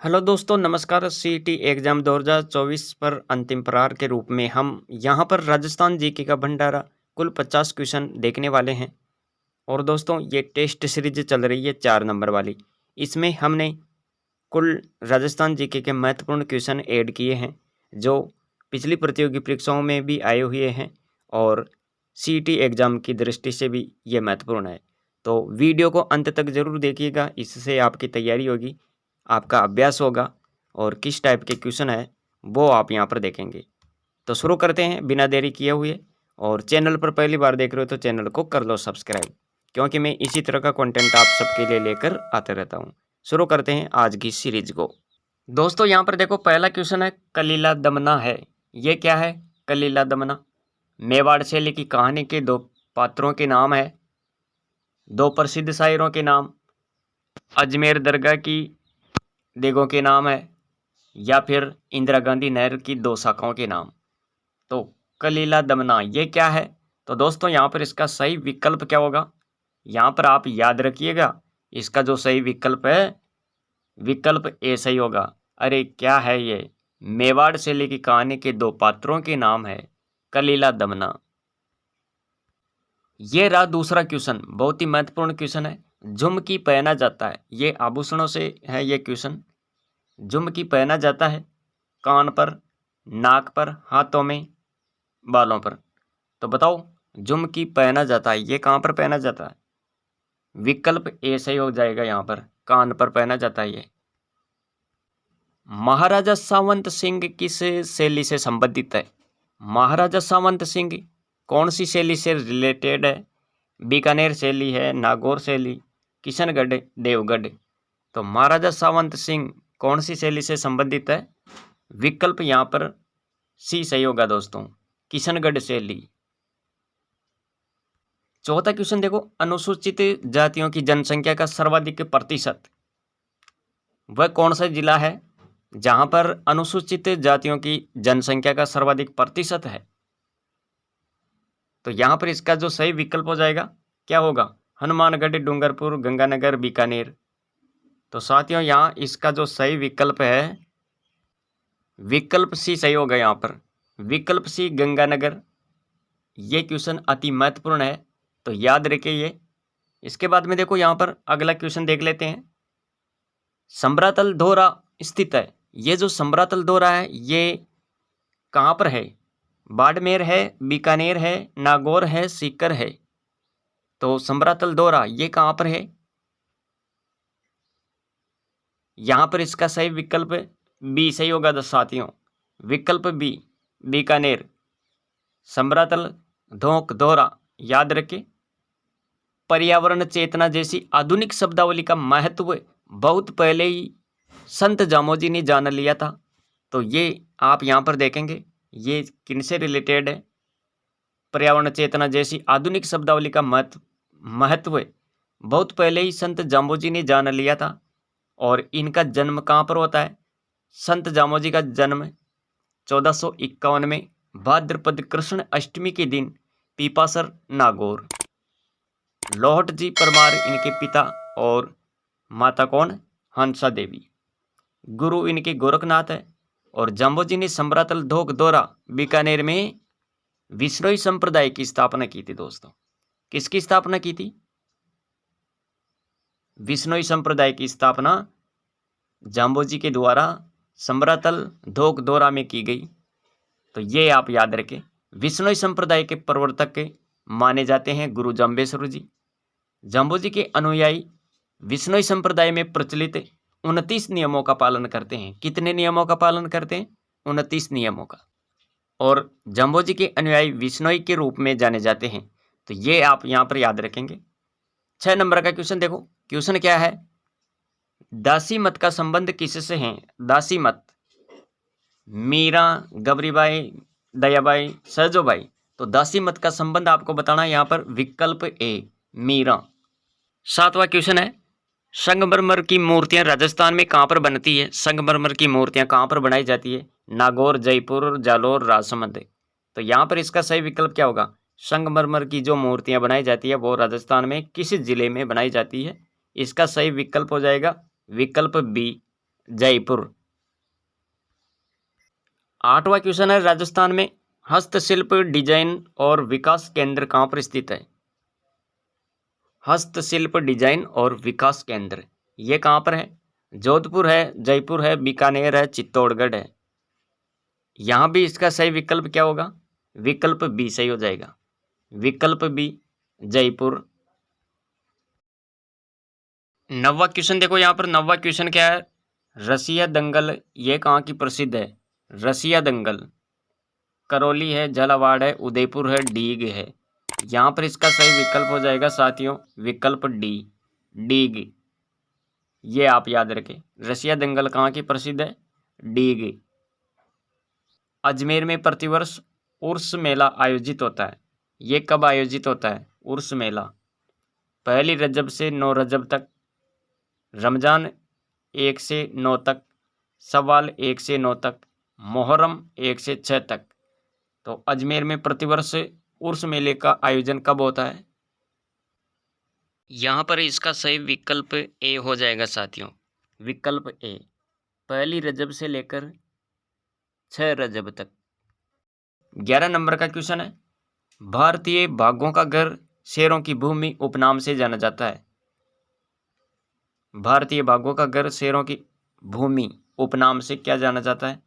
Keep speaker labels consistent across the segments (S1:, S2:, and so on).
S1: Hello दोस्तों, नमस्कार। CET exam 2024 पर अंतिम प्रहार के रूप में हम यहाँ पर राजस्थान जीके का भंडारा कुल 50 क्वेश्चन देखने वाले हैं। और दोस्तों, ये टेस्ट सीरीज चल रही है 4 नंबर वाली। इसमें हमने कुल राजस्थान जीके के महत्वपूर्ण क्वेश्चन ऐड किए हैं जो पिछली प्रतियोगी परीक्षाओं में भी आए हुए हैं और सीईटी एग्ज़ाम की दृष्टि से भी ये महत्वपूर्ण है। तो वीडियो को अंत तक ज़रूर देखिएगा, इससे आपकी तैयारी होगी, आपका अभ्यास होगा और किस टाइप के क्वेश्चन है वो आप यहाँ पर देखेंगे। तो शुरू करते हैं बिना देरी किए हुए। और चैनल पर पहली बार देख रहे हो तो चैनल को कर लो सब्सक्राइब, क्योंकि मैं इसी तरह का कंटेंट आप सबके लिए लेकर आते रहता हूँ। शुरू करते हैं आज की सीरीज को। दोस्तों, यहाँ पर देखो, पहला क्वेश्चन है कलीला दमना है। ये क्या है? कलीला दमना मेवाड़ शैली की कहानी के दो पात्रों के नाम है, दो प्रसिद्ध शायरों के नाम, अजमेर दरगाह की देगों के नाम है, या फिर इंदिरा गांधी नहर की दो शाखाओं के नाम। तो कलीला दमना ये क्या है? तो दोस्तों, यहाँ पर इसका सही विकल्प क्या होगा? यहाँ पर आप याद रखिएगा, इसका जो सही विकल्प है, विकल्प ए सही होगा। अरे क्या है ये? मेवाड़ शैली की कहानी के दो पात्रों के नाम है कलीला दमना। ये रहा दूसरा क्वेश्चन, बहुत ही महत्वपूर्ण क्वेश्चन है। झुमकी पहना जाता है, ये आभूषणों से है ये क्वेश्चन। झुमकी पहना जाता है कान पर, नाक पर, हाथों में, बालों पर। तो बताओ, झुमकी पहना जाता है ये कहाँ पर पहना जाता है? विकल्प ए सही हो जाएगा, यहाँ पर कान पर पहना जाता है ये। महाराजा सावंत सिंह किस शैली से संबंधित है? महाराजा सावंत सिंह कौन सी शैली से रिलेटेड है? बीकानेर शैली है, नागौर शैली, किशनगढ़, देवगढ़। तो महाराजा सावंत सिंह कौन सी शैली से संबंधित है? विकल्प यहाँ पर सी सही होगा दोस्तों, किशनगढ़ शैली। चौथा क्वेश्चन देखो, अनुसूचित जातियों की जनसंख्या का सर्वाधिक प्रतिशत वह कौन सा जिला है जहां पर अनुसूचित जातियों की जनसंख्या का सर्वाधिक प्रतिशत है? तो यहां पर इसका जो सही विकल्प हो जाएगा क्या होगा? हनुमानगढ़, डूंगरपुर, गंगानगर, बीकानेर। तो साथियों, यहाँ इसका जो सही विकल्प है, विकल्प सी सही होगा यहाँ पर, विकल्प सी गंगानगर। ये क्वेश्चन अति महत्वपूर्ण है, तो याद रखिए ये। इसके बाद में देखो, यहाँ पर अगला क्वेश्चन देख लेते हैं। समरातल धोरा स्थित है, ये जो समरातल धोरा है ये कहाँ पर है? बाड़मेर है, बीकानेर है, नागौर है, सीकर है। तो समरातल धोरा ये कहाँ पर है? यहाँ पर इसका सही विकल्प बी सही होगा साथियों, विकल्प बी, बीकानेर। समरातल धोक धोरा याद रखें। पर्यावरण चेतना जैसी आधुनिक शब्दावली का महत्व बहुत पहले ही संत जामोजी ने जान लिया था। तो ये आप यहाँ पर देखेंगे, ये किनसे रिलेटेड है? पर्यावरण चेतना जैसी आधुनिक शब्दावली का महत्व बहुत पहले ही संत जामोजी ने जान लिया था। और इनका जन्म कहाँ पर होता है? संत जामोजी का जन्म 1451 में भाद्रपद कृष्ण अष्टमी के दिन पीपासर, नागौर। लोहट जी परमार इनके पिता और माता कौन? हंसा देवी। गुरु इनके गोरखनाथ है। और जाम्बोजी ने समरातल धोक दोरा बीकानेर में विश्नोई संप्रदाय की स्थापना की थी दोस्तों। किसकी स्थापना की थी? विश्नोई संप्रदाय की स्थापना जाम्बोजी के द्वारा समरातल धोक दोरा में की गई। तो ये आप याद रखें। विश्नोई संप्रदाय के प्रवर्तक माने जाते हैं गुरु जाम्बेश्वर जी। जाम्बोजी के अनुयायी विश्नोई संप्रदाय में प्रचलित 29 नियमों का पालन करते हैं। कितने नियमों का पालन करते हैं? 29 नियमों का। और जाम्बोजी के अनुयायी विश्नोई के रूप में जाने जाते हैं। तो ये आप यहाँ पर याद रखेंगे। 6 नंबर का क्वेश्चन देखो, क्वेश्चन क्या है? दासी मत का संबंध किससे है? दासी मत, मीरा, गबरीबाई, दयाबाई, सहजोबाई। तो दासी मत का संबंध आपको बताना है यहाँ पर, विकल्प ए, मीरा। 7वां क्वेश्चन है, संगमरमर की मूर्तियां राजस्थान में कहाँ पर बनती है? संगमरमर की मूर्तियां कहाँ पर बनाई जाती है? नागौर, जयपुर, जालोर, राजसमंद। तो यहाँ पर इसका सही विकल्प क्या होगा? संगमरमर की जो मूर्तियां बनाई जाती है वो राजस्थान में किस जिले में बनाई जाती है? इसका सही विकल्प हो जाएगा विकल्प बी, जयपुर। 8वां क्वेश्चन है, राजस्थान में हस्तशिल्प डिजाइन और विकास केंद्र कहाँ पर स्थित है? हस्तशिल्प डिजाइन और विकास केंद्र ये कहाँ पर है? जोधपुर है, जयपुर है, बीकानेर है, चित्तौड़गढ़ है। यहां भी इसका सही विकल्प क्या होगा? विकल्प बी सही हो जाएगा, विकल्प बी जयपुर। 9वां क्वेश्चन देखो, यहां पर 9वां क्वेश्चन क्या है? रसिया दंगल ये कहाँ की प्रसिद्ध है? रसिया दंगल करौली है, झालावाड़ है, उदयपुर है, डीग है। यहां पर इसका सही विकल्प हो जाएगा साथियों, विकल्प डी, डीग। ये आप याद रखें, रसिया दंगल कहाँ की प्रसिद्ध है? डीग। अजमेर में प्रतिवर्ष उर्स मेला आयोजित होता है। ये कब आयोजित होता है उर्स मेला? 1 रजब से 9 रजब तक, रमजान 1 से 9 तक, सवाल 1 से 9 तक, मुहर्रम 1 से 6 तक। तो अजमेर में प्रतिवर्ष उर्स मेले का आयोजन कब होता है? यहाँ पर इसका सही विकल्प ए हो जाएगा साथियों, विकल्प ए, 1 रजब से लेकर 6 रजब तक। 11 नंबर का क्वेश्चन है, भारतीय बाघों का घर शेरों की भूमि उपनाम से जाना जाता है। भारतीय बाघों का घर शेरों की भूमि उपनाम से क्या जाना जाता है?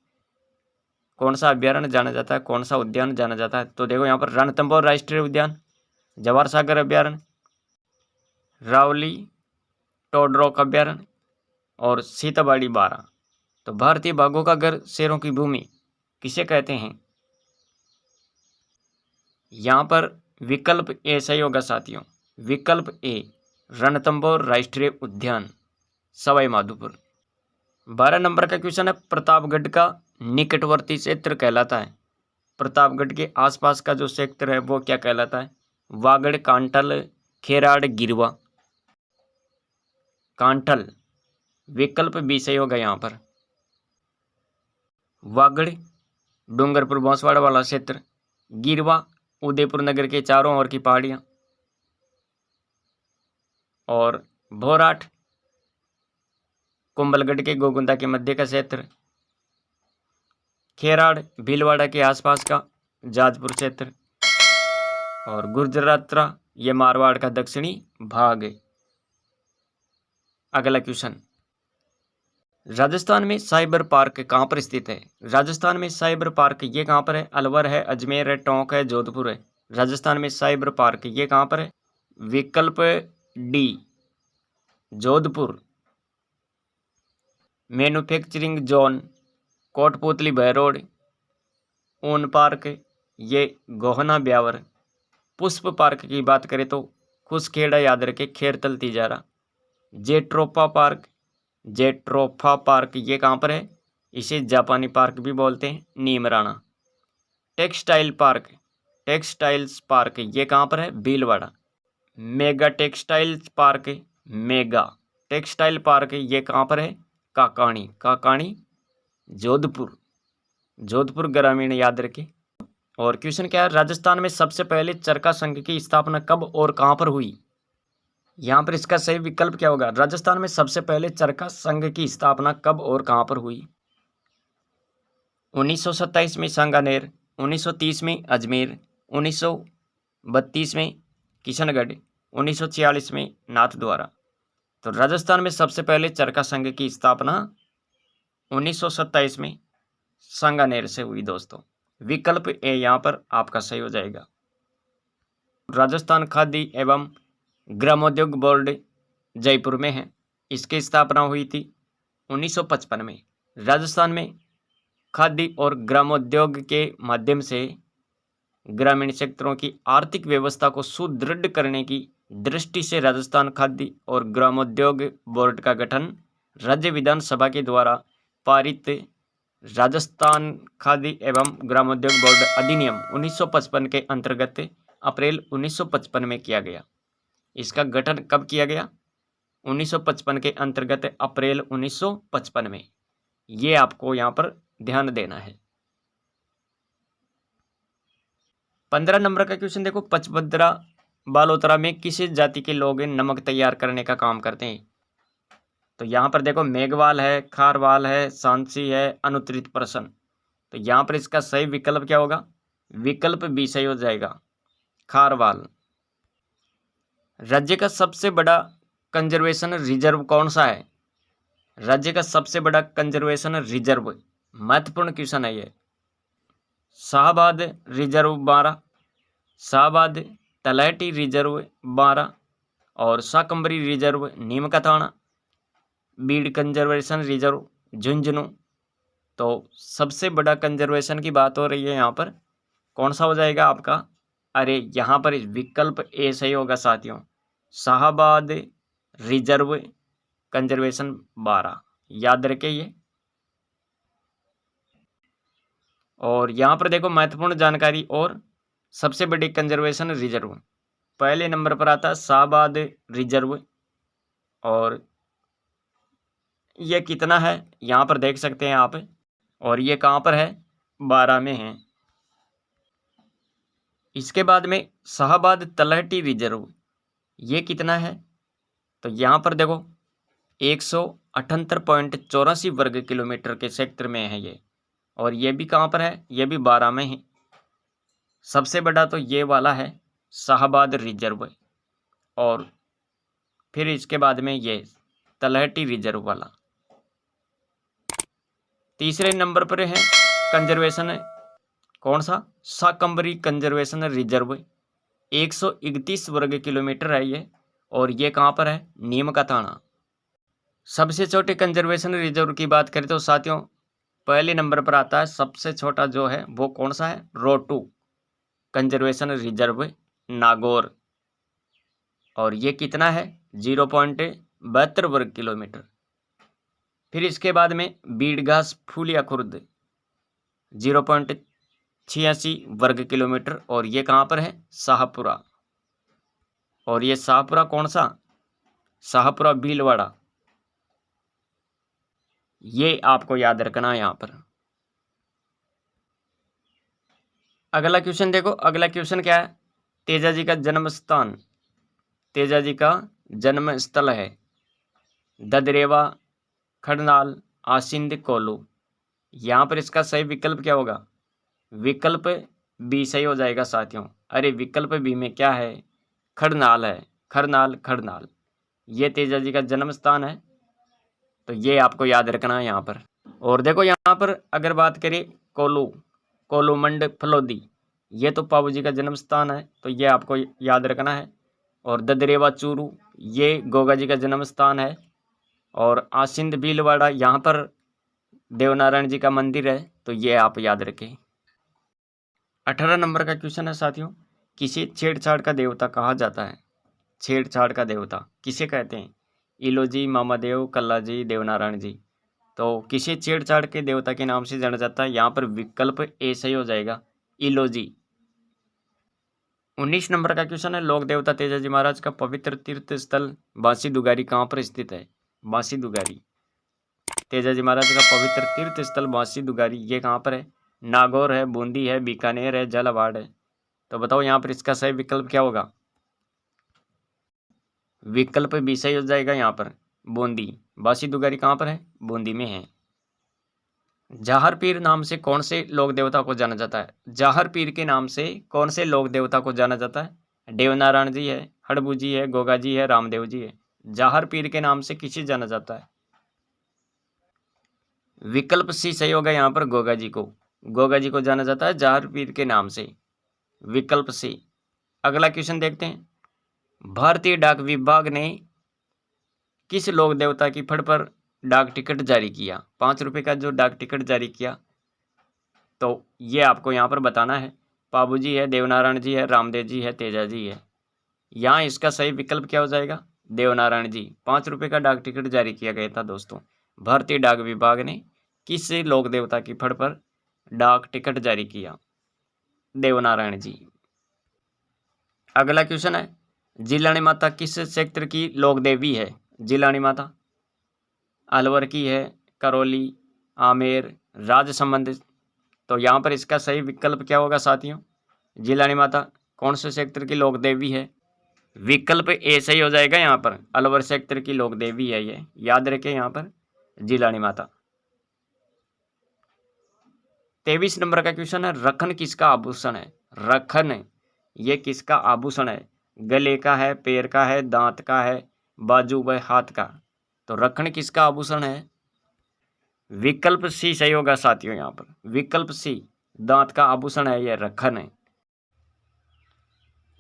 S1: कौन सा अभ्यारण्य जाना जाता है, कौन सा उद्यान जाना जाता है? तो देखो यहाँ पर रणथंभौर राष्ट्रीय उद्यान, जवाहर सागर अभ्यारण्य, रावली टोडरॉक अभ्यारण्य और सीताबाड़ी बारा। तो भारतीय बाघों का घर शेरों की भूमि किसे कहते हैं? यहाँ पर विकल्प ए सही होगा साथियों, विकल्प ए, रणथंभौर राष्ट्रीय उद्यान, सवाई माधोपुर। 12 नंबर का क्वेश्चन है, प्रतापगढ़ का निकटवर्ती क्षेत्र कहलाता है। प्रतापगढ़ के आसपास का जो क्षेत्र है वो क्या कहलाता है? वागड़, कांठल, खेराड़, गिरवा। कांठल, विकल्प बी सही होगा यहाँ पर। वागड़ डूंगरपुर बांसवाड़ा वाला क्षेत्र, गिरवा उदयपुर नगर के चारों ओर की पहाड़ियां, और भोराट कुंभलगढ़ के गोगुंदा के मध्य का क्षेत्र, खेराड़ भीलवाड़ा के आसपास का जाजपुर क्षेत्र, और गुर्जरात्रा ये मारवाड़ का दक्षिणी भाग। अगला क्वेश्चन, राजस्थान में साइबर पार्क कहाँ पर स्थित है? राजस्थान में साइबर पार्क ये कहाँ पर है? अलवर है, अजमेर है, टोंक है, जोधपुर है। राजस्थान में साइबर पार्क ये कहाँ पर है? विकल्प D, Jodhpur. Manufacturing zone Kotputli Behror, ऊन पार्क ये गोहना ब्यावर। पुष्प पार्क की बात करें तो खुसखेड़ा याद रखे, Khairthal Tijara. Jatropha park, jatropha park ये कहाँ पर है? इसे जापानी पार्क भी बोलते हैं, Neemrana. Textile park, textiles park ये कहाँ पर है? Bhilwara. Mega textiles park, mega textile park ये कहाँ पर है? काकाणी, काकाणी जोधपुर, जोधपुर ग्रामीण याद रखें। और क्वेश्चन क्या है, राजस्थान में सबसे पहले चरखा संघ की स्थापना कब और कहाँ पर हुई? यहाँ पर इसका सही विकल्प क्या होगा? राजस्थान में सबसे पहले चरखा संघ की स्थापना कब और कहाँ पर हुई? 1927 में सांगानेर, 1930 में अजमेर, 1932 में किशनगढ़, 1946 में नाथद्वारा। तो राजस्थान में सबसे पहले चरखा संघ की स्थापना 1927 में सांगानेर से हुई दोस्तों। विकल्प ए यहाँ पर आपका सही हो जाएगा। राजस्थान खादी एवं ग्रामोद्योग बोर्ड जयपुर में है, इसकी स्थापना हुई थी 1955 में। राजस्थान में खादी और ग्रामोद्योग के माध्यम से ग्रामीण क्षेत्रों की आर्थिक व्यवस्था को सुदृढ़ करने की दृष्टि से राजस्थान खादी और ग्रामोद्योग बोर्ड का गठन राज्य विधानसभा के द्वारा पारित राजस्थान खादी एवं ग्रामोद्योग बोर्ड अधिनियम 1955 के अंतर्गत अप्रैल 1955 में किया गया। इसका गठन कब किया गया? 1955 के अंतर्गत अप्रैल 1955 में। ये आपको यहाँ पर ध्यान देना है। 15 नंबर का क्वेश्चन देखो, पचभद्रा बालोतरा में किस जाति के लोग नमक तैयार करने का काम करते हैं? तो यहाँ पर देखो मेघवाल है, खारवाल है, सांची है, अनुत्तरित प्रश्न। तो यहाँ पर इसका सही विकल्प क्या होगा? विकल्प बी सही हो जाएगा, खारवाल। राज्य का सबसे बड़ा कंजर्वेशन रिजर्व कौन सा है? राज्य का सबसे बड़ा कंजर्वेशन रिजर्व, महत्वपूर्ण क्वेश्चन है ये। शाहबाद रिजर्व 12, शाहबाद तलहटी रिजर्व 12 और शाकंबरी रिजर्व नीम का थाना, बीड कंजर्वेशन रिजर्व झुंझुनू। तो सबसे बड़ा कंजर्वेशन की बात हो रही है यहाँ पर, कौन सा हो जाएगा आपका? अरे यहाँ पर विकल्प ए सही होगा साथियों, शाहबाद रिजर्व कंजर्वेशन 12, याद रखे ये। और यहाँ पर देखो महत्वपूर्ण जानकारी और सबसे बड़ी कंजर्वेशन रिजर्व, पहले नंबर पर आता है शाहबाद रिजर्व, और ये कितना है यहाँ पर देख सकते हैं आप, और ये कहाँ पर है? 12 में है। इसके बाद में शाहबाद तलहटी रिजर्व, ये कितना है? तो यहाँ पर देखो 178.84 वर्ग किलोमीटर के क्षेत्र में है ये, और ये भी कहाँ पर है? ये भी 12 में है। सबसे बड़ा तो ये वाला है शाहबाद रिजर्व, और फिर इसके बाद में ये तलहटी रिजर्व वाला। तीसरे नंबर पर है कंजर्वेशन, कौन सा? शाकंबरी कंजर्वेशन रिजर्व, 131 वर्ग किलोमीटर है ये, और ये कहाँ पर है? नीम का थाना। सबसे छोटे कंजर्वेशन रिजर्व की बात करें तो साथियों पहले नंबर पर आता है, सबसे छोटा जो है वो कौन सा है? रोटू कंजर्वेशन रिजर्व नागौर, और ये कितना है? 0.72 वर्ग किलोमीटर। फिर इसके बाद में बीड़घास फूलिया खुर्द 0.86 वर्ग किलोमीटर, और ये कहाँ पर है? शाहपुरा, और ये शाहपुरा कौन सा? शाहपुरा भीलवाड़ा। ये आपको याद रखना है यहाँ पर। अगला क्वेश्चन देखो, अगला क्वेश्चन क्या है? तेजाजी का जन्म स्थान, तेजाजी का जन्म स्थल है ददरेवा, खड़नाल, आसिंद, कोल्लू। यहाँ पर इसका सही विकल्प क्या होगा? विकल्प बी सही हो जाएगा साथियों। अरे विकल्प बी में क्या है? खड़नाल है, खरनाल, खड़नाल। ये तेजाजी का जन्म स्थान है, तो ये आपको याद रखना है यहाँ पर। और देखो यहाँ पर अगर बात करें कोल्लू, कोल्लूमंड फलोदी, ये तो पाबू जी का जन्म स्थान है, तो ये आपको याद रखना है। और ददरेवा चूरू, ये गोगा जी का जन्म स्थान है। और आसिंद भीलवाड़ा, यहाँ पर देवनारायण जी का मंदिर है, तो ये आप याद रखें। 18 नंबर का क्वेश्चन है साथियों, किसे छेड़छाड़ का देवता कहा जाता है? छेड़छाड़ का देवता किसे कहते हैं? इलोजी, मामादेव, कल्लाजी, देवनारायण जी। तो किसे छेड़छाड़ के देवता के नाम से जाना जाता है? यहाँ पर विकल्प ए सही हो जाएगा, इलोजी। 19 नंबर का क्वेश्चन है, लोक देवता तेजाजी महाराज का पवित्र तीर्थ स्थल बांसी दुगारी कहाँ पर स्थित है? बांसी दुगारी, तेजाजी महाराज का पवित्र तीर्थ स्थल बांसी दुगारी, ये कहाँ पर है? नागौर है, बूंदी है, बीकानेर है, झालावाड़ है। तो बताओ यहाँ पर इसका सही विकल्प क्या होगा? विकल्प बी सही हो जाएगा यहाँ पर, बूंदी। बांसी दुगारी कहाँ पर है? बूंदी में है। जाहर पीर नाम से कौन से लोक देवता को जाना जाता है? जाहर पीर के नाम से कौन से लोक देवता को जाना जाता है? देवनारायण जी है, हड़बू जी है, गोगा जी है, रामदेव जी है। जाहर पीर के नाम से किसे जाना जाता है? विकल्प सी सही होगा यहाँ पर, गोगा जी को। गोगा जी को जाना जाता है जाहर पीर के नाम से, विकल्प सी। अगला क्वेश्चन देखते हैं, भारतीय डाक विभाग ने किस लोक देवता की फट पर डाक टिकट जारी किया? 5 रुपये का जो डाक टिकट जारी किया, तो ये आपको यहाँ पर बताना है। पाबू जी है, देवनारायण जी है, रामदेव जी है, तेजा जी है। यहाँ इसका सही विकल्प क्या हो जाएगा? देवनारायण जी। 5 रुपये का डाक टिकट जारी किया गया था दोस्तों। भारतीय डाक विभाग ने किस लोक देवता की फट पर डाक टिकट जारी किया? देवनारायण जी। अगला क्वेश्चन है, जिलानी माता किस क्षेत्र की लोक देवी है? जिलानी माता अलवर की है, करौली, आमेर, राजसमंद। तो यहाँ पर इसका सही विकल्प क्या होगा साथियों? जिलानी माता कौन से क्षेत्र की लोक देवी है? विकल्प ए सही हो जाएगा। यहाँ पर अलवर सेक्टर की लोक देवी है ये, याद रखें यहाँ पर जिलानी माता। 23 नंबर का क्वेश्चन है, रखन किसका आभूषण है? रखन ये किसका आभूषण है? गले का है, पैर का है, दांत का है, बाजू व हाथ का। तो रखन किसका आभूषण है? विकल्प सी सही होगा साथियों। यहाँ पर विकल्प सी, दांत का आभूषण है ये रखन है।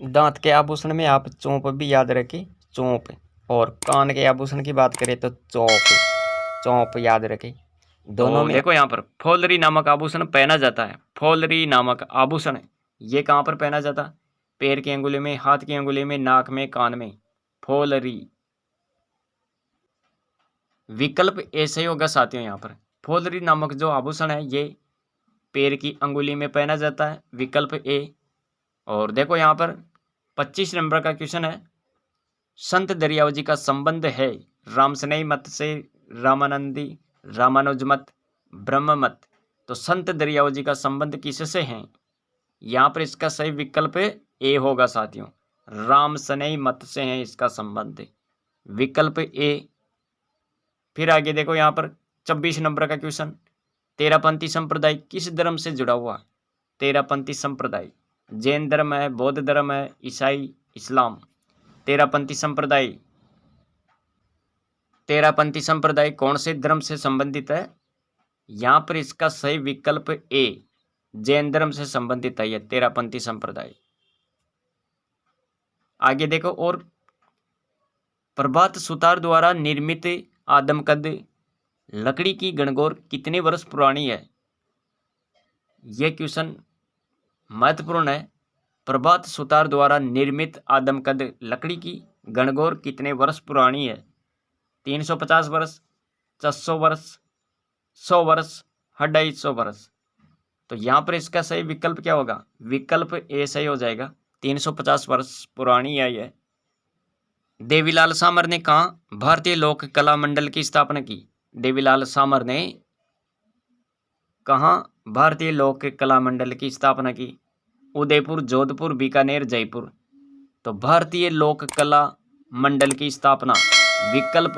S1: दांत के आभूषण में आप चौंप भी याद रखें, चौंप। और कान के आभूषण की बात करें तो चौप, चौंप याद रखें। दोनों में देखो यहाँ पर फौलरी नामक आभूषण पहना जाता है। फौलरी नामक आभूषण ये कहाँ पर पहना जाता है? पैर की अंगुली में, हाथ की अंगुली में, नाक में, कान में। फौलरी विकल्प ए सही होगा साथियों। यहाँ पर फौलरी नामक जो आभूषण है ये पैर की अंगुली में पहना जाता है, विकल्प ए। और देखो यहाँ पर 25 नंबर का क्वेश्चन है, संत दरियाव जी का संबंध है रामस्नेही मत से, रामानंदी, रामानुज मत, ब्रह्म मत। तो संत दरियाव जी का संबंध किससे है? यहाँ पर इसका सही विकल्प ए होगा साथियों, रामस्नेही मत से है इसका संबंध, विकल्प ए। फिर आगे देखो यहाँ पर 26 नंबर का क्वेश्चन, तेरापंथी संप्रदाय किस धर्म से जुड़ा हुआ? तेरापंथी संप्रदाय जैन धर्म है, बौद्ध धर्म है, ईसाई, इस्लाम। तेरापंथी संप्रदाय कौन से धर्म से संबंधित है? यहाँ पर इसका सही विकल्प ए, जैन धर्म से संबंधित है यह तेरापंथी संप्रदाय। आगे देखो, और प्रभात सुतार द्वारा निर्मित आदमकद लकड़ी की गणगौर कितने वर्ष पुरानी है? यह क्वेश्चन महत्वपूर्ण है। प्रभात सुतार द्वारा निर्मित आदमकद लकड़ी की गणगौर कितने वर्ष पुरानी है? 350 वर्ष, 400 वर्ष, 100 वर्ष, 250 वर्ष। तो यहाँ पर इसका सही विकल्प क्या होगा? विकल्प ए सही हो जाएगा, 350 वर्ष पुरानी है यह। देवीलाल सामर ने कहाँ भारतीय लोक कला मंडल की स्थापना की? देवीलाल सामर ने कहाँ भारतीय लोक कला मंडल की स्थापना की? उदयपुर, जोधपुर, बीकानेर, जयपुर। तो भारतीय लोक कला मंडल की स्थापना, विकल्प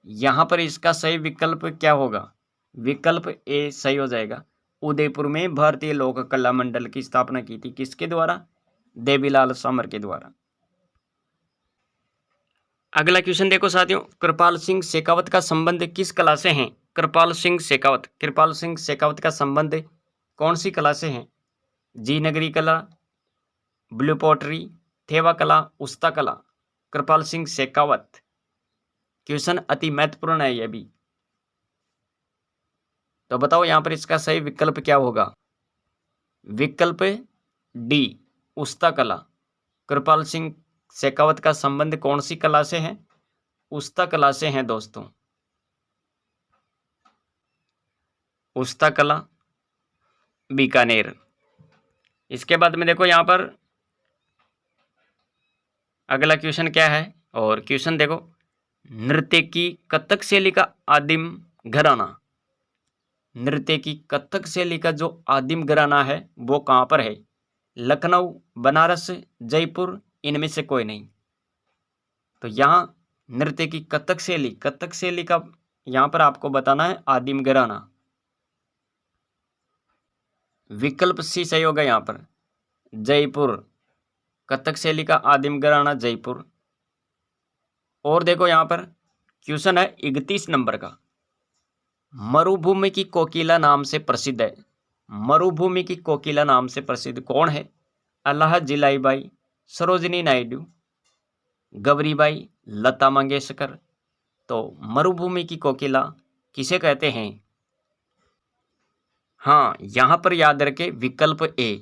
S1: यहाँ पर इसका सही विकल्प क्या होगा? विकल्प ए सही हो जाएगा, उदयपुर में भारतीय लोक कला मंडल की स्थापना की थी। किसके द्वारा? देवीलाल सामर के द्वारा। अगला क्वेश्चन देखो साथियों, कृपाल सिंह शेखावत का संबंध किस कला से है? कृपाल सिंह शेखावत का संबंध कौन सी कला से है? जी नगरी कला, ब्लू पॉटरी, थेवा कला, उस्ता कला। कृपाल सिंह शेखावत, क्वेश्चन अति महत्वपूर्ण है यह भी। तो बताओ यहाँ पर इसका सही विकल्प क्या होगा? विकल्प डी, उस्ता कला। कृपाल सिंह शेखावत का संबंध कौन सी कला से है? उस्ता कला से है दोस्तों, उस्ता कला, बीकानेर। इसके बाद में देखो यहाँ पर अगला क्वेश्चन क्या है, और क्वेश्चन देखो, नृत्य की कथक शैली का आदिम घराना, नृत्य की कथक शैली का जो आदिम घराना है वो कहाँ पर है? लखनऊ, बनारस, जयपुर, इनमें से कोई नहीं। तो यहाँ नृत्य की कथक शैली का यहाँ पर आपको बताना है आदिम घराना, विकल्प सी सही होगा यहाँ पर, जयपुर। कथक शैली का आदिम घराना जयपुर। और देखो यहाँ पर क्वेश्चन है 31 नंबर का, मरुभूमि की कोकिला नाम से प्रसिद्ध है। मरुभूमि की कोकिला नाम से प्रसिद्ध कौन है? अल्लाह जिलाईबाई, सरोजिनी नायडू, गौरीबाई, लता मंगेशकर। तो मरुभूमि की कोकिला किसे कहते हैं? हाँ, यहाँ पर याद रखें विकल्प ए,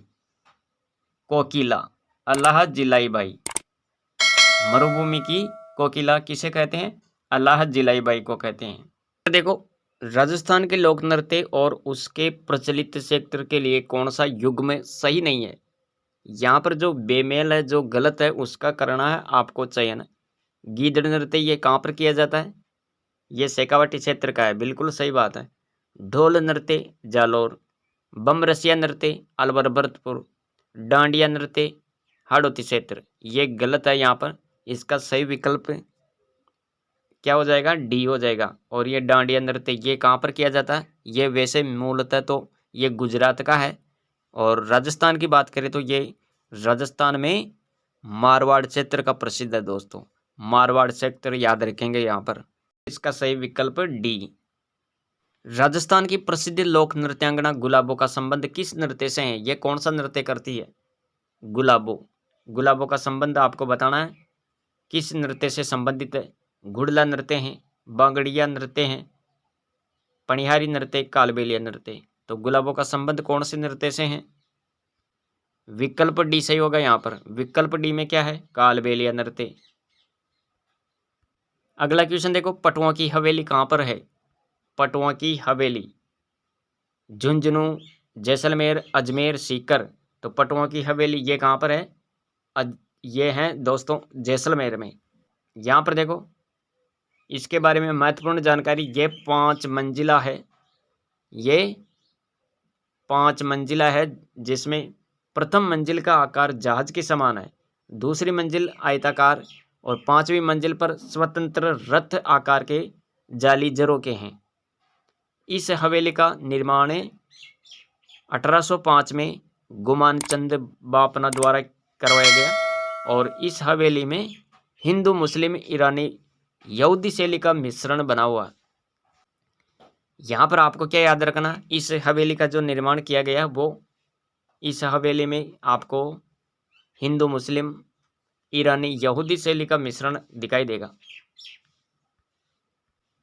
S1: कोकिला, अल्लाह जिलाईबाई। मरुभूमि की कोकिला किसे कहते हैं? अल्लाह जिलाईबाई को कहते हैं। देखो, राजस्थान के लोक नृत्य और उसके प्रचलित क्षेत्र के लिए कौन सा युग्म सही नहीं है? यहाँ पर जो बेमेल है, जो गलत है, उसका करना है आपको चयन। गीदड़ नृत्य ये कहाँ पर किया जाता है? ये शेखावाटी क्षेत्र का है, बिल्कुल सही बात है। ढोल नृत्य जालोर, बम रसिया नृत्य अलवर भरतपुर, डांडिया नृत्य हाड़ौती क्षेत्र, ये गलत है यहाँ पर। इसका सही विकल्प क्या हो जाएगा, डी हो जाएगा। और ये डांडिया नृत्य ये कहाँ पर किया जाता है, ये वैसे मूलतः तो ये गुजरात का है। और राजस्थान की बात करें तो ये राजस्थान में मारवाड़ क्षेत्र का प्रसिद्ध है दोस्तों, मारवाड़ क्षेत्र याद रखेंगे यहाँ पर। इसका सही विकल्प डी। राजस्थान की प्रसिद्ध लोक नृत्यांगना गुलाबों का संबंध किस नृत्य से है, ये कौन सा नृत्य करती है, गुलाबो। गुलाबों का संबंध आपको बताना है किस नृत्य से संबंधित है। घुड़ला नृत्य है, बांगड़िया नृत्य है, पनिहारी नृत्य, कालबेलिया नृत्य। तो गुलाबों का संबंध कौन से नृत्य से है, विकल्प डी सही होगा यहाँ पर। विकल्प डी में क्या है, कालबेलिया नृत्य। अगला क्वेश्चन देखो, पटुआ की हवेली कहाँ पर है, पटुआ की हवेली झुंझुनू, जैसलमेर, अजमेर, सीकर। तो पटुआ की हवेली ये कहाँ पर है, ये है दोस्तों जैसलमेर में। यहाँ पर देखो इसके बारे में महत्वपूर्ण जानकारी, ये 5 मंजिला है, ये 5 मंजिला है, जिसमें प्रथम मंजिल का आकार जहाज के समान है, दूसरी मंजिल आयताकार और 5वीं मंजिल पर स्वतंत्र रथ आकार के जाली झरोखे हैं। इस हवेली का निर्माण 1805 में गुमान चंद बापना द्वारा करवाया गया और इस हवेली में हिंदू, मुस्लिम, ईरानी, यहूदी शैली का मिश्रण बना हुआ। यहाँ पर आपको क्या याद रखना, इस हवेली का जो निर्माण किया गया वो इस हवेली में आपको हिंदू, मुस्लिम, ईरानी, यहूदी शैली का मिश्रण दिखाई देगा।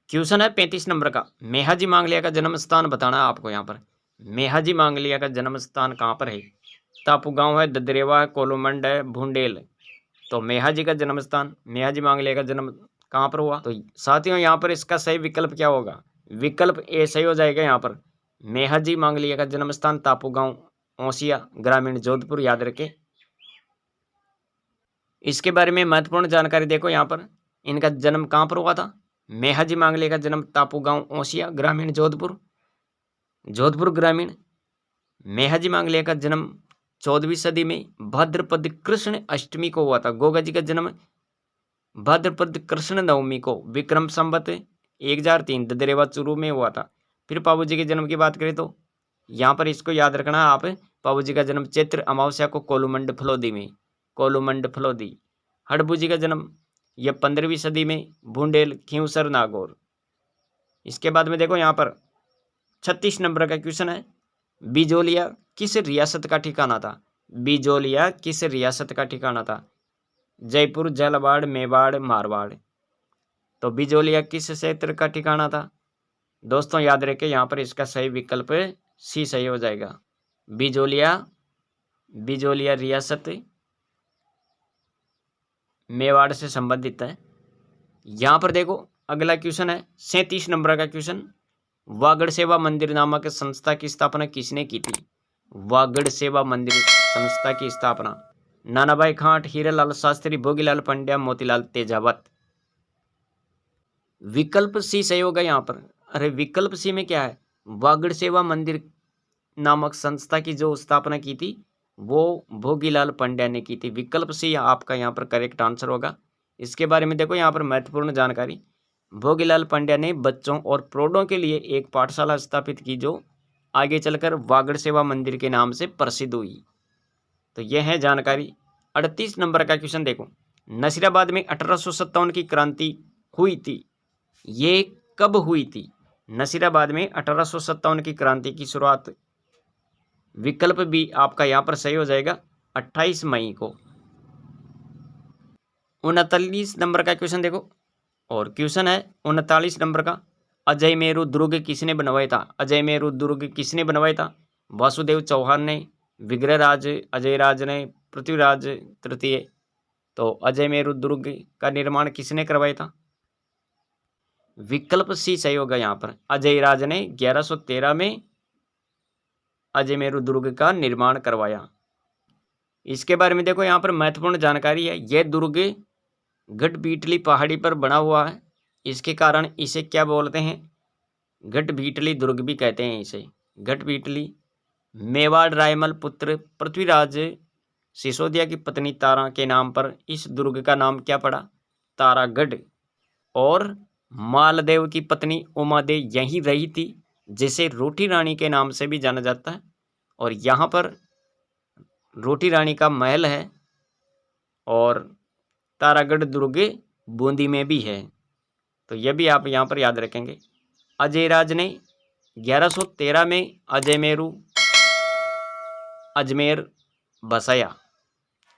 S1: क्वेश्चन है 35 नंबर का, मेहाजी मांगलिया का जन्म स्थान बताना है आपको। यहाँ पर मेहाजी मांगलिया का जन्म स्थान कहाँ पर है, तापू गांव है, ददरेवा है, कोलुमंड है, भूंडेल। तो मेहाजी का जन्म स्थान, मेहाजी मांगलिया का जन्म कहाँ पर हुआ। तो साथियों यहाँ पर इसका सही विकल्प क्या होगा, विकल्प ए सही हो जाएगा। यहाँ पर मेहाजी मांगलिया का जन्म स्थान तापू गांव, ओसिया, ग्रामीण जोधपुर, याद रखें। इसके बारे में महत्वपूर्ण जानकारी देखो, यहाँ पर इनका जन्म कहाँ पर हुआ था, मेहाजी मांगलिया का जन्म तापू गांव, ओसिया, ग्रामीण जोधपुर, जोधपुर ग्रामीण। मेहाजी मांगलिया का जन्म 14वीं सदी में भाद्रपद कृष्ण अष्टमी को हुआ था। गोगा जी का जन्म भाद्रपद कृष्ण नवमी को विक्रम संवत 1003 ददरेवा चूरू में हुआ था। फिर पाबू जी के जन्म की बात करें तो यहाँ पर इसको याद रखना है आप, पाबू जी का जन्म चैत्र अमावस्या को कोलुमंड फलोदी में, कोलुमंड फलोदी। हड़बू जी का जन्म यह 15वीं सदी में भूंडेल, खींवसर, नागौर। इसके बाद में देखो यहाँ पर 36 नंबर का क्वेश्चन है, बिजोलिया किस रियासत का ठिकाना था, बिजोलिया किस रियासत का ठिकाना था, जयपुर, झालावाड़, मेवाड़, मारवाड़। तो बिजोलिया किस क्षेत्र का ठिकाना था दोस्तों, याद रखें यहाँ पर इसका सही विकल्प सी सही हो जाएगा। बिजोलिया, बिजोलिया रियासत मेवाड़ से संबंधित है। यहाँ पर देखो अगला क्वेश्चन है 37 नंबर का क्वेश्चन, वागड़ सेवा मंदिर नामक संस्था की स्थापना किसने की थी, वागड़ सेवा मंदिर संस्था की स्थापना नानाभाई खांट, हीरालाल शास्त्री, भोगीलाल पंड्या, मोतीलाल तेजावत। विकल्प सी सही होगा यहाँ पर। अरे विकल्प सी में क्या है, वागड़ सेवा मंदिर नामक संस्था की जो स्थापना की थी वो भोगीलाल पंड्या ने की थी। विकल्प सी आपका यहाँ पर करेक्ट आंसर होगा। इसके बारे में देखो यहाँ पर महत्वपूर्ण जानकारी, भोगीलाल पंड्या ने बच्चों और प्रौढ़ों के लिए एक पाठशाला स्थापित की जो आगे चलकर वागड़ सेवा मंदिर के नाम से प्रसिद्ध हुई। तो यह है जानकारी। 38 नंबर का क्वेश्चन देखो, नसीराबाद में 1857 की क्रांति हुई थी, ये कब हुई थी, नसीराबाद में 1857 की क्रांति की शुरुआत, विकल्प भी आपका यहाँ पर सही हो जाएगा 28 मई को। 39 नंबर का क्वेश्चन देखो, और क्वेश्चन है 39 नंबर का, अजय मेरू दुर्ग किसने बनवाया था, अजय मेरू दुर्ग किसने बनवाया था, वासुदेव चौहान ने, विग्रहराज अजयराज ने, पृथ्वीराज तृतीय। तो अजय मेरू दुर्ग का निर्माण किसने करवाया था, विकल्प सी सही होगा यहाँ पर, अजयराज ने 1113 में अजय मेरू दुर्ग का निर्माण करवाया। इसके बारे में देखो यहाँ पर महत्वपूर्ण जानकारी है, यह दुर्ग गढ़बीटली पहाड़ी पर बना हुआ है, इसके कारण इसे क्या बोलते हैं, गढ़बीटली दुर्ग भी कहते हैं इसे, गढ़बीटली। मेवाड़ रायमल पुत्र पृथ्वीराज सिसोदिया की पत्नी तारा के नाम पर इस दुर्ग का नाम क्या पड़ा? तारागढ़। और मालदेव की पत्नी उमादेव यहीं रही थी, जिसे रोटी रानी के नाम से भी जाना जाता है, और यहाँ पर रोटी रानी का महल है, और तारागढ़ दुर्ग बूंदी में भी है। तो यह भी आप यहाँ पर याद रखेंगे। अजयराज ने 1113 में अजमेर बसाया,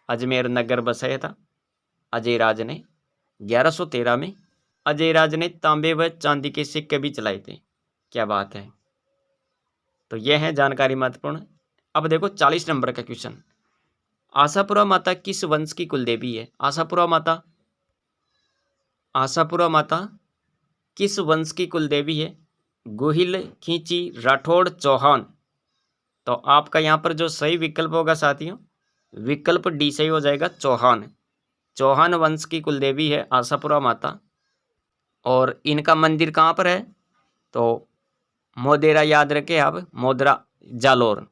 S1: अजमेर नगर बसाया था अजयराज ने 1113 में। अजयराज ने तांबे व चांदी के सिक्के भी चलाए थे। क्या बात है। तो यह है जानकारी महत्वपूर्ण। अब देखो 40 नंबर का क्वेश्चन। आशापुरा माता किस वंश की कुलदेवी है? आशापुरा माता किस वंश की कुलदेवी है? गोहिल, खींची, राठौड़, चौहान। तो आपका यहाँ पर जो सही विकल्प होगा साथियों, विकल्प डी सही हो जाएगा, चौहान। चौहान वंश की कुलदेवी है आशापुरा माता। और इनका मंदिर कहाँ पर है? तो मोदेरा याद रखे आप, मोदरा जालोर,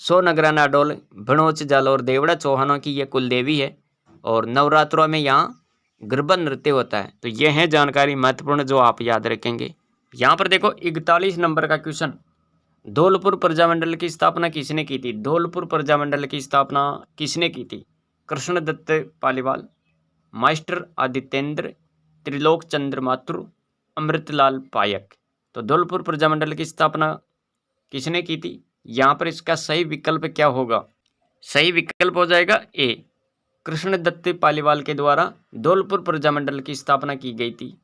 S1: सोनगरा नाडोल, भणोच, जालोर, देवड़ा चौहानों की ये कुलदेवी है। और नवरात्रों में यहाँ गरबा नृत्य होता है। तो ये है जानकारी महत्वपूर्ण जो आप याद रखेंगे। यहाँ पर देखो 41 नंबर का क्वेश्चन। धौलपुर प्रजामंडल की स्थापना किसने की थी? धौलपुर प्रजामंडल की स्थापना किसने की थी? कृष्णदत्त पालीवाल, मास्टर आदित्येंद्र, त्रिलोक चंद्र माथुर, अमृतलाल पायक। तो धौलपुर प्रजामंडल की स्थापना किसने की थी? यहाँ पर इसका सही विकल्प क्या होगा? सही विकल्प हो जाएगा ए, कृष्णदत्त पालीवाल के द्वारा धौलपुर प्रजामंडल की स्थापना की गई थी।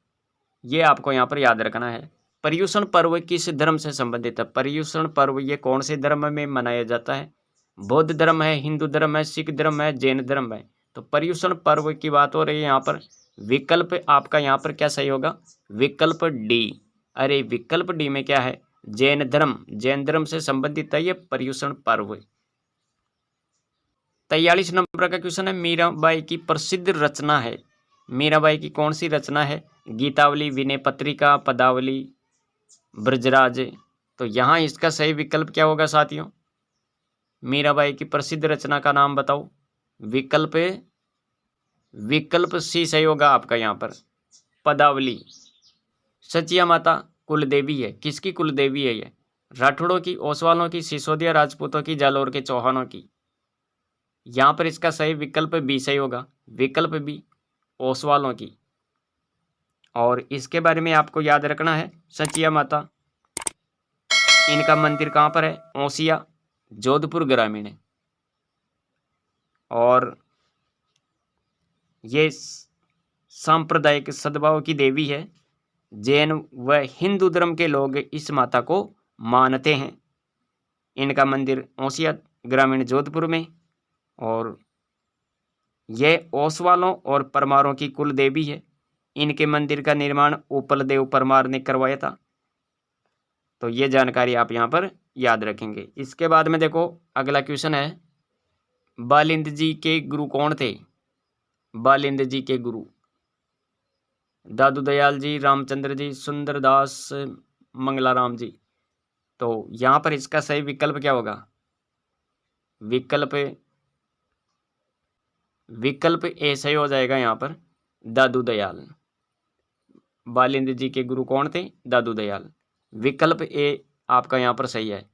S1: ये आपको यहाँ पर याद रखना है। पर्युषण पर्व किस धर्म से संबंधित है? पर्युषण पर्व ये कौन से धर्म में मनाया जाता है? बौद्ध धर्म है, हिंदू धर्म है, सिख धर्म है, जैन धर्म है। तो पर्युषण पर्व की बात हो रही है यहाँ पर। विकल्प आपका यहाँ पर क्या सही होगा? विकल्प डी। अरे विकल्प डी में क्या है? जैन धर्म। जैन धर्म से संबंधित है ये पर्युषण पर्व। 43 नंबर का क्वेश्चन है। मीराबाई की प्रसिद्ध रचना है। मीराबाई की कौन सी रचना है? गीतावली, विनय पत्रिका, पदावली, ब्रजराज। तो यहाँ इसका सही विकल्प क्या होगा साथियों? मीराबाई की प्रसिद्ध रचना का नाम बताओ। विकल्प सी सही होगा आपका यहाँ पर, पदावली। सचिया माता कुलदेवी है, किसकी कुलदेवी है ये? राठौड़ों की, ओसवालों की, सिसोदिया राजपूतों की, जालोर के चौहानों की। यहाँ पर इसका सही विकल्प बी सही होगा, विकल्प बी, ओसवालों की। और इसके बारे में आपको याद रखना है, सचिया माता, इनका मंदिर कहाँ पर है? ओसिया, जोधपुर ग्रामीण है। और ये सांप्रदायिक सद्भाव की देवी है। जैन व हिंदू धर्म के लोग इस माता को मानते हैं। इनका मंदिर ओसिया ग्रामीण जोधपुर में। और यह ओसवालों और परमारों की कुल देवी है। इनके मंदिर का निर्माण उपलदेव परमार ने करवाया था। तो ये जानकारी आप यहाँ पर याद रखेंगे। इसके बाद में देखो अगला क्वेश्चन है, बालिंद जी के गुरु कौन थे? बालिंद जी के गुरु दादू दयाल जी, रामचंद्र जी, सुंदरदास, मंगलाराम जी। तो यहाँ पर इसका सही विकल्प क्या होगा? विकल्प ए सही हो जाएगा यहाँ पर, दादू दयाल। बालिंद जी के गुरु कौन थे? दादू दयाल। विकल्प ए आपका यहाँ पर सही है।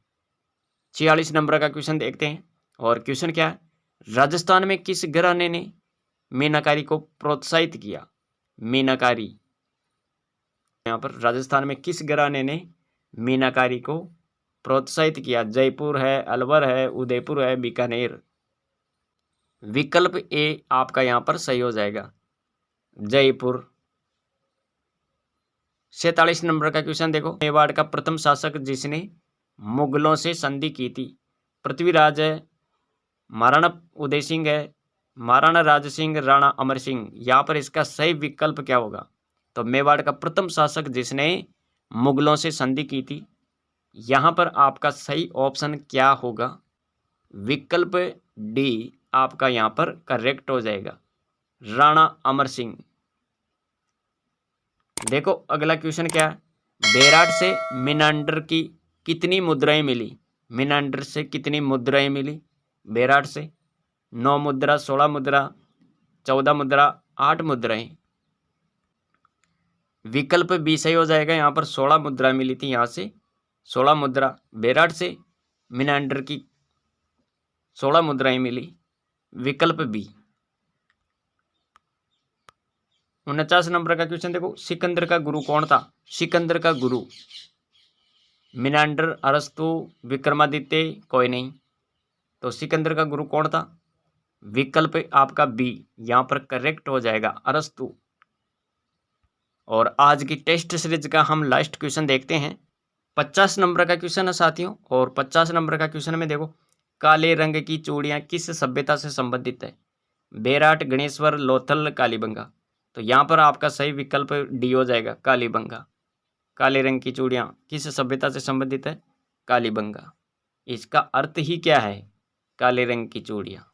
S1: 46 नंबर का क्वेश्चन देखते हैं। और क्वेश्चन क्या है? राजस्थान में किस घराने ने मीनाकारी को प्रोत्साहित किया? मीनाकारी, यहाँ पर राजस्थान में किस घराने ने मीनाकारी को प्रोत्साहित किया? जयपुर है, अलवर है, उदयपुर है, बीकानेर। विकल्प ए आपका यहाँ पर सही हो जाएगा, जयपुर। 47 नंबर का क्वेश्चन देखो, मेवाड़ का प्रथम शासक जिसने मुगलों से संधि की थी? पृथ्वीराज है, महाराणा उदय सिंह है, महाराणा राज सिंह, राणा अमर सिंह। यहाँ पर इसका सही विकल्प क्या होगा? तो मेवाड़ का प्रथम शासक जिसने मुगलों से संधि की थी, यहाँ पर आपका सही ऑप्शन क्या होगा? विकल्प डी आपका यहाँ पर करेक्ट हो जाएगा, राणा अमर सिंह। देखो अगला क्वेश्चन क्या है? बेराट से मिनांडर की कितनी मुद्राएं मिली? मिनांडर से कितनी मुद्राएं मिली बेराट से? 9 मुद्रा, 16 मुद्रा, 14 मुद्रा, 8 मुद्राएं। विकल्प बी सही हो जाएगा। यहाँ पर 16 मुद्रा मिली थी, यहाँ से 16 मुद्रा बेराट से मिनांडर की 16 मुद्राएं मिली। विकल्प बी। 49 नंबर का क्वेश्चन देखो, सिकंदर का गुरु कौन था? सिकंदर का गुरु मिनांडर, अरस्तु, विक्रमादित्य, कोई नहीं। तो सिकंदर का गुरु कौन था? विकल्प आपका बी यहाँ पर करेक्ट हो जाएगा, अरस्तु। और आज की टेस्ट सीरीज का हम लास्ट क्वेश्चन देखते हैं। 50 नंबर का क्वेश्चन है साथियों, और 50 नंबर का क्वेश्चन में देखो, काले रंग की चूड़ियाँ किस सभ्यता से संबंधित है? बेराट, गणेश्वर, लोथल, कालीबंगा। तो यहाँ पर आपका सही विकल्प डी हो जाएगा, कालीबंगा। काले रंग की चूड़ियाँ किस सभ्यता से संबंधित है? कालीबंगा। इसका अर्थ ही क्या है, काले रंग की चूड़ियाँ?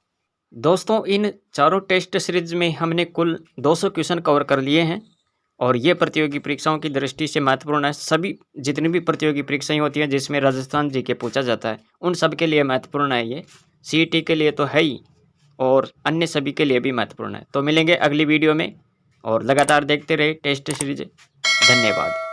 S1: दोस्तों, इन चारों टेस्ट सीरीज में हमने कुल 200 क्वेश्चन कवर कर लिए हैं, और ये प्रतियोगी परीक्षाओं की दृष्टि से महत्वपूर्ण है। सभी जितनी भी प्रतियोगी परीक्षाएं होती हैं जिसमें राजस्थान जीके पूछा जाता है, उन सब के लिए महत्वपूर्ण है। ये सीईटी के लिए तो है ही, और अन्य सभी के लिए भी महत्वपूर्ण है। तो मिलेंगे अगली वीडियो में, और लगातार देखते रहे टेस्ट सीरीज। धन्यवाद।